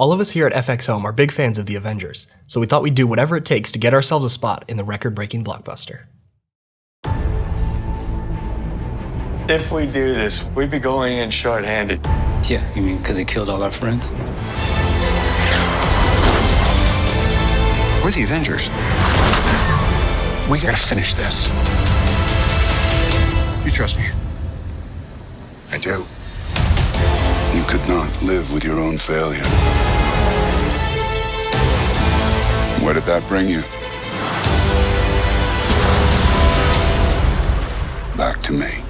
All of us here at FXhome are big fans of the Avengers, so we thought we'd do whatever it takes to get ourselves a spot in the record-breaking blockbuster. If we do this, we'd be going in short-handed. Yeah, you mean because he killed all our friends? We're the Avengers. We gotta finish this. You trust me? I do. You could not live with your own failure. Where did that bring you? Back to me.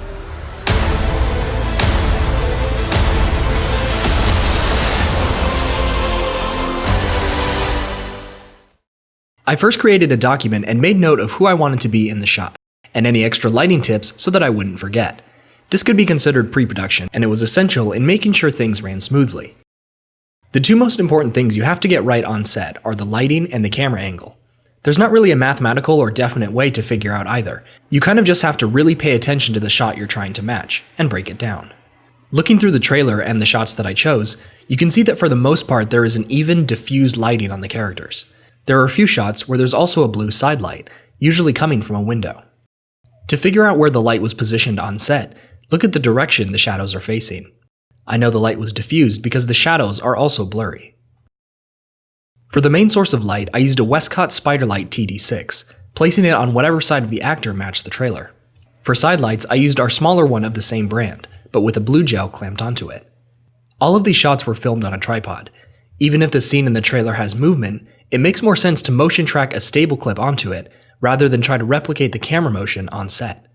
I first created a document and made note of who I wanted to be in the shot, and any extra lighting tips so that I wouldn't forget. This could be considered pre-production, and it was essential in making sure things ran smoothly. The two most important things you have to get right on set are the lighting and the camera angle. There's not really a mathematical or definite way to figure out either. You kind of just have to really pay attention to the shot you're trying to match, and break it down. Looking through the trailer and the shots that I chose, you can see that for the most part there is an even, diffused lighting on the characters. There are a few shots where there's also a blue side light, usually coming from a window. To figure out where the light was positioned on set, look at the direction the shadows are facing. I know the light was diffused because the shadows are also blurry. For the main source of light, I used a Westcott Spiderlight TD6, placing it on whatever side of the actor matched the trailer. For side lights, I used our smaller one of the same brand, but with a blue gel clamped onto it. All of these shots were filmed on a tripod. Even if the scene in the trailer has movement, it makes more sense to motion track a stable clip onto it, rather than try to replicate the camera motion on set.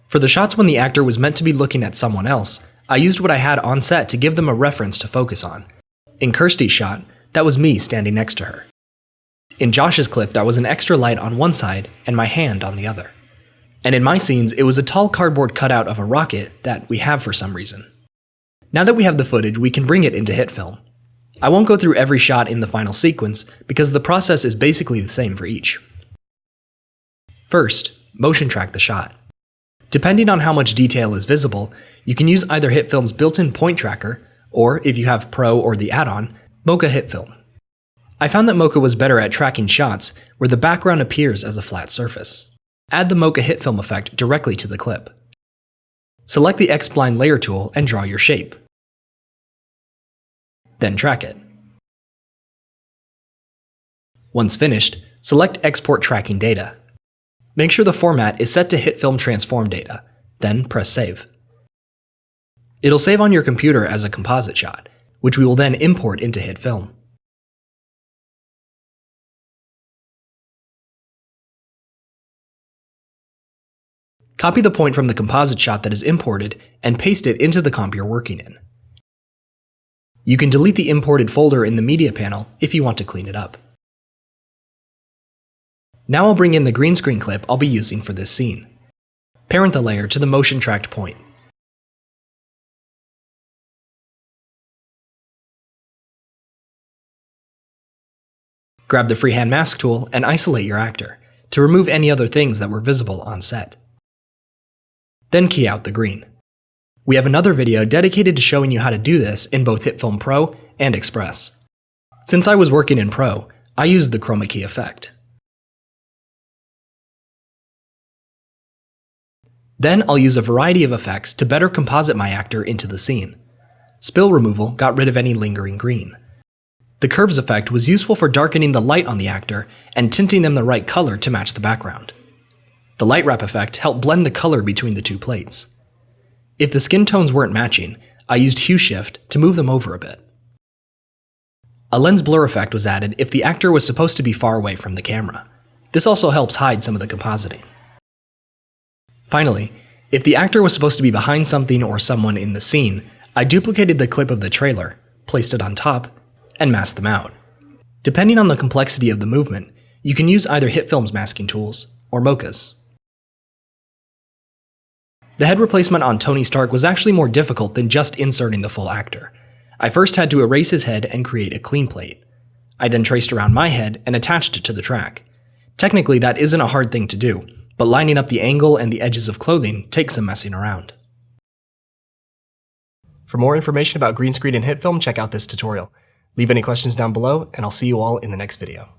For the shots when the actor was meant to be looking at someone else, I used what I had on set to give them a reference to focus on. In Kirsty's shot, that was me standing next to her. In Josh's clip, that was an extra light on one side and my hand on the other. And in my scenes, it was a tall cardboard cutout of a rocket that we have for some reason. Now that we have the footage, we can bring it into HitFilm. I won't go through every shot in the final sequence because the process is basically the same for each. First, motion track the shot. Depending on how much detail is visible, you can use either HitFilm's built-in point tracker, or if you have Pro or the add-on, Mocha HitFilm. I found that Mocha was better at tracking shots where the background appears as a flat surface. Add the Mocha HitFilm effect directly to the clip. Select the X-Spline Layer tool and draw your shape. Then track it. Once finished, select Export Tracking Data. Make sure the format is set to HitFilm Transform Data, then press Save. It'll save on your computer as a composite shot, which we will then import into HitFilm. Copy the point from the composite shot that is imported and paste it into the comp you're working in. You can delete the imported folder in the media panel if you want to clean it up. Now I'll bring in the green screen clip I'll be using for this scene. Parent the layer to the motion tracked point. Grab the freehand mask tool and isolate your actor to remove any other things that were visible on set. Then key out the green. We have another video dedicated to showing you how to do this in both HitFilm Pro and Express. Since I was working in Pro, I used the chroma key effect. Then I'll use a variety of effects to better composite my actor into the scene. Spill removal got rid of any lingering green. The curves effect was useful for darkening the light on the actor and tinting them the right color to match the background. The light wrap effect helped blend the color between the two plates. If the skin tones weren't matching, I used hue shift to move them over a bit. A lens blur effect was added if the actor was supposed to be far away from the camera. This also helps hide some of the compositing. Finally, if the actor was supposed to be behind something or someone in the scene, I duplicated the clip of the trailer, placed it on top, and masked them out. Depending on the complexity of the movement, you can use either HitFilm's masking tools or Mocha's. The head replacement on Tony Stark was actually more difficult than just inserting the full actor. I first had to erase his head and create a clean plate. I then traced around my head and attached it to the track. Technically, that isn't a hard thing to do, but lining up the angle and the edges of clothing takes some messing around. For more information about green screen and HitFilm, check out this tutorial. Leave any questions down below, and I'll see you all in the next video.